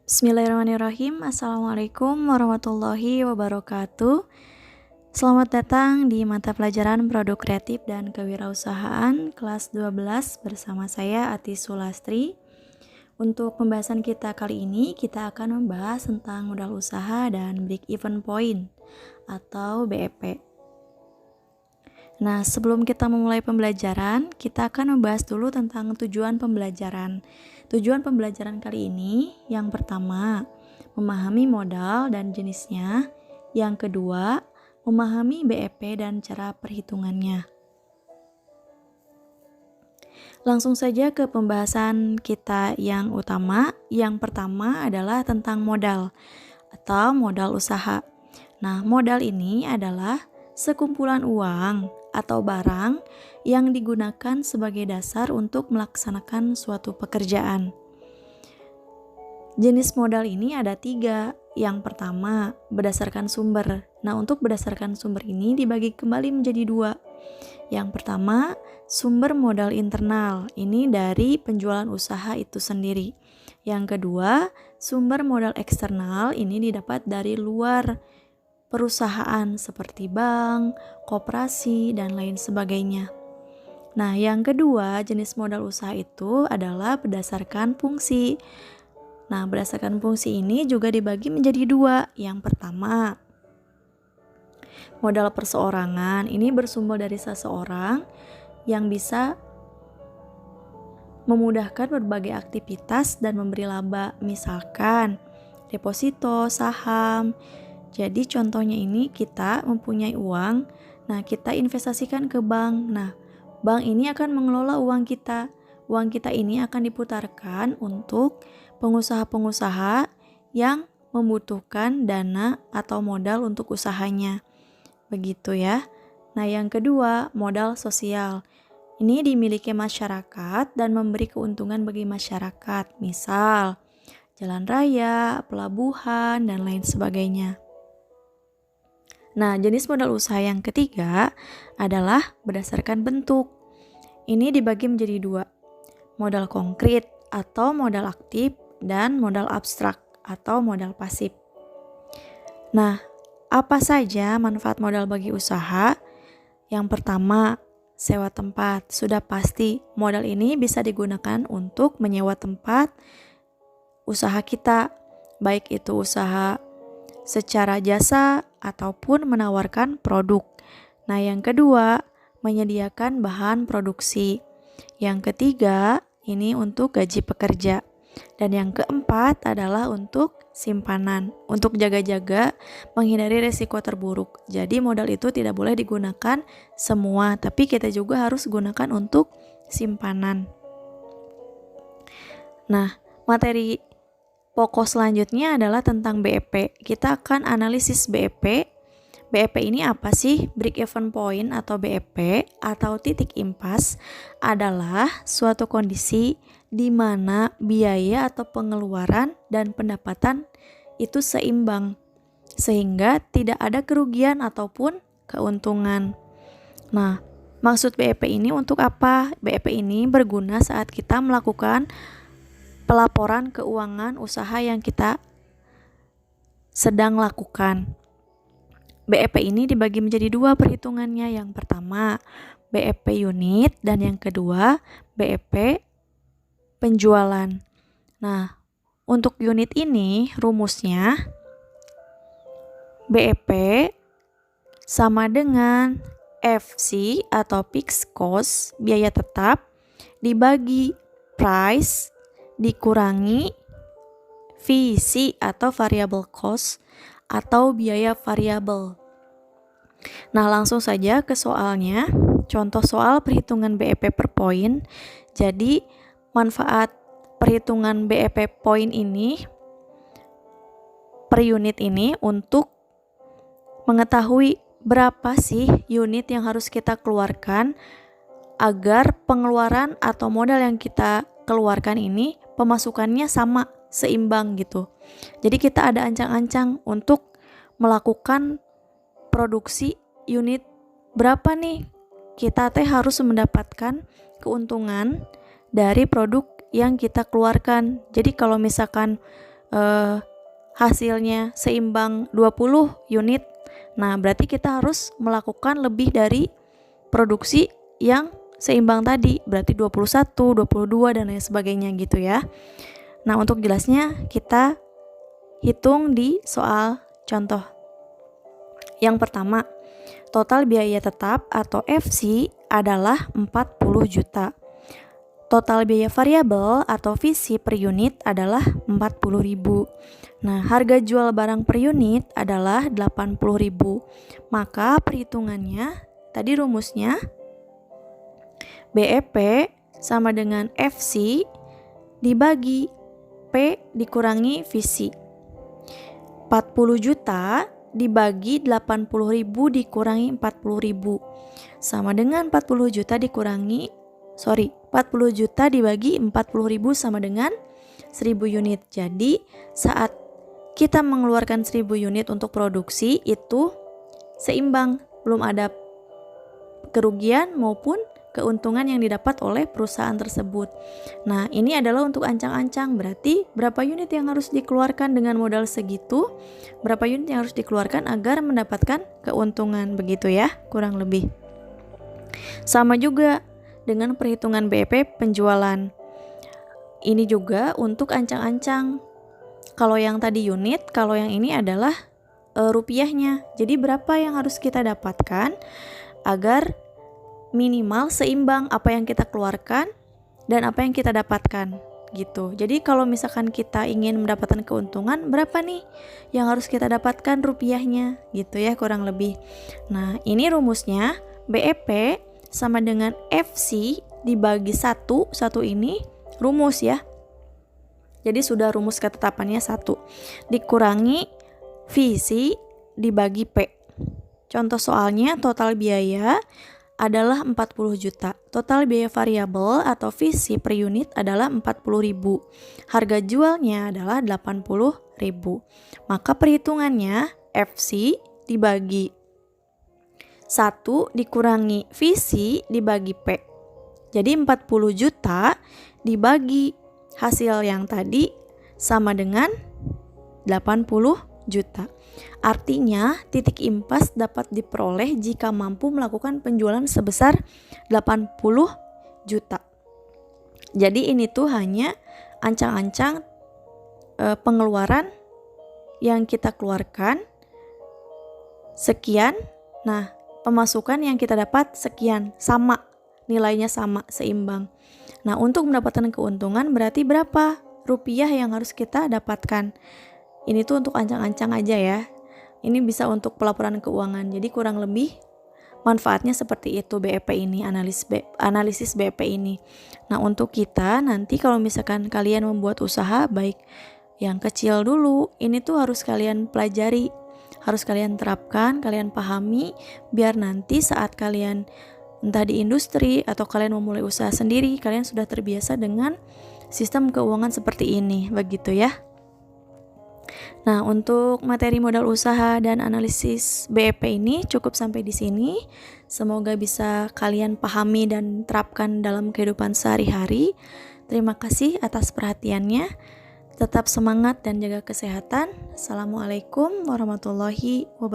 Bismillahirrahmanirrahim. Assalamualaikum warahmatullahi wabarakatuh. Selamat datang di mata pelajaran Produk Kreatif dan Kewirausahaan kelas 12 bersama saya Ati Sulastri. Untuk pembahasan kita kali ini, kita akan membahas tentang modal usaha dan break-even point atau BEP. Nah, sebelum kita memulai pembelajaran, kita akan membahas dulu tentang tujuan pembelajaran. Tujuan pembelajaran kali ini, yang pertama, memahami modal dan jenisnya. Yang kedua, memahami BEP dan cara perhitungannya. Langsung saja ke pembahasan kita yang utama. Yang pertama adalah tentang modal atau modal usaha. Nah, modal ini adalah sekumpulan uang atau barang yang digunakan sebagai dasar untuk melaksanakan suatu pekerjaan. Jenis modal ini ada 3. Yang pertama, berdasarkan sumber. Nah, untuk berdasarkan sumber ini dibagi kembali menjadi 2. Yang pertama, sumber modal internal. Ini dari penjualan usaha itu sendiri. Yang kedua, sumber modal eksternal. Ini didapat dari luar perusahaan seperti bank, koperasi, dan lain sebagainya. Nah, yang kedua, jenis modal usaha itu adalah berdasarkan fungsi. Nah, berdasarkan fungsi ini juga dibagi menjadi 2. Yang pertama, modal perseorangan. Ini bersumber dari seseorang yang bisa memudahkan berbagai aktivitas dan memberi laba, misalkan deposito, saham. Jadi contohnya ini kita mempunyai uang, nah kita investasikan ke bank. Nah, bank ini akan mengelola uang kita. Uang kita ini akan diputarkan untuk pengusaha-pengusaha yang membutuhkan dana atau modal untuk usahanya. Begitu ya. Nah, yang kedua, modal sosial. Ini dimiliki masyarakat dan memberi keuntungan bagi masyarakat. Misal, jalan raya, pelabuhan, dan lain sebagainya. Nah, jenis modal usaha yang ketiga adalah berdasarkan bentuk. Ini dibagi menjadi 2. Modal konkret atau modal aktif dan modal abstrak atau modal pasif. Nah, apa saja manfaat modal bagi usaha? Yang pertama, sewa tempat. Sudah pasti modal ini bisa digunakan untuk menyewa tempat usaha kita, baik itu usaha secara jasa ataupun menawarkan produk. Nah, yang kedua, menyediakan bahan produksi. Yang ketiga, ini untuk gaji pekerja. Dan yang keempat adalah untuk simpanan, untuk jaga-jaga menghindari resiko terburuk. Jadi modal itu tidak boleh digunakan semua, tapi kita juga harus gunakan untuk simpanan. Nah, materi pokok selanjutnya adalah tentang BEP. Kita akan analisis BEP. BEP ini apa sih? Break-even point atau BEP atau titik impas adalah suatu kondisi di mana biaya atau pengeluaran dan pendapatan itu seimbang, sehingga tidak ada kerugian ataupun keuntungan. Nah, maksud BEP ini untuk apa? BEP ini berguna saat kita melakukan pelaporan keuangan usaha yang kita sedang lakukan. BEP ini dibagi menjadi 2 perhitungannya. Yang pertama, BEP unit, dan yang kedua, BEP penjualan. Nah, untuk unit ini rumusnya BEP sama dengan FC atau fixed cost, biaya tetap, dibagi price dikurangi VC atau variable cost atau biaya variabel. Nah, langsung saja ke soalnya. Contoh soal perhitungan BEP per poin. Jadi, manfaat perhitungan BEP poin ini per unit ini untuk mengetahui berapa sih unit yang harus kita keluarkan agar pengeluaran atau modal yang kita keluarkan ini pemasukannya sama, seimbang gitu. Jadi kita ada ancang-ancang untuk melakukan produksi unit berapa nih. Kita harus mendapatkan keuntungan dari produk yang kita keluarkan. Jadi kalau misalkan hasilnya seimbang 20 unit, nah berarti kita harus melakukan lebih dari produksi yang seimbang tadi, berarti 21, 22 dan lain sebagainya gitu ya. Nah, untuk jelasnya kita hitung di soal contoh. Yang pertama, total biaya tetap atau FC adalah 40 juta. Total biaya variabel atau VC per unit adalah 40.000. Nah, harga jual barang per unit adalah 80.000. Maka perhitungannya, tadi rumusnya BEP sama dengan FC dibagi P dikurangi VC. 40 juta dibagi 80.000 dikurangi 40.000 sama dengan 40 juta dibagi 40.000 sama dengan 1000 unit. Jadi saat kita mengeluarkan 1000 unit untuk produksi itu seimbang, belum ada kerugian maupun keuntungan yang didapat oleh perusahaan tersebut. Nah, ini adalah untuk ancang-ancang, berarti berapa unit yang harus dikeluarkan dengan modal segitu, berapa unit yang harus dikeluarkan agar mendapatkan keuntungan, begitu ya, kurang lebih. Sama juga dengan perhitungan BEP penjualan. Ini juga untuk ancang-ancang. Kalau yang tadi unit, kalau yang ini adalah rupiahnya. Jadi berapa yang harus kita dapatkan agar minimal seimbang apa yang kita keluarkan dan apa yang kita dapatkan gitu. Jadi kalau misalkan kita ingin mendapatkan keuntungan, berapa nih yang harus kita dapatkan rupiahnya gitu ya, kurang lebih. Nah, ini rumusnya BEP sama dengan FC dibagi 1 ini rumus ya. Jadi sudah rumus ketetapannya 1 dikurangi VC dibagi P. Contoh soalnya total biaya adalah 40 juta. Total biaya variabel atau VC per unit adalah 40.000. Harga jualnya adalah 80.000. Maka perhitungannya FC dibagi 1 dikurangi VC dibagi P. Jadi 40 juta dibagi hasil yang tadi sama dengan 80 juta. Artinya, titik impas dapat diperoleh jika mampu melakukan penjualan sebesar 80 juta. Jadi ini tuh hanya ancang-ancang pengeluaran yang kita keluarkan sekian. Nah, pemasukan yang kita dapat sekian, sama, nilainya sama, seimbang. Nah, untuk mendapatkan keuntungan berarti berapa rupiah yang harus kita dapatkan. Ini tuh untuk ancang-ancang aja ya. Ini bisa untuk pelaporan keuangan. Jadi kurang lebih manfaatnya seperti itu BEP ini, analisis BEP ini. Nah, untuk kita nanti kalau misalkan kalian membuat usaha baik yang kecil dulu, ini tuh harus kalian pelajari, harus kalian terapkan, kalian pahami, biar nanti saat kalian entah di industri atau kalian memulai usaha sendiri, kalian sudah terbiasa dengan sistem keuangan seperti ini, begitu ya. Nah, untuk materi modal usaha dan analisis BEP ini cukup sampai di sini. Semoga bisa kalian pahami dan terapkan dalam kehidupan sehari-hari. Terima kasih atas perhatiannya. Tetap semangat dan jaga kesehatan. Assalamualaikum warahmatullahi wabarakatuh.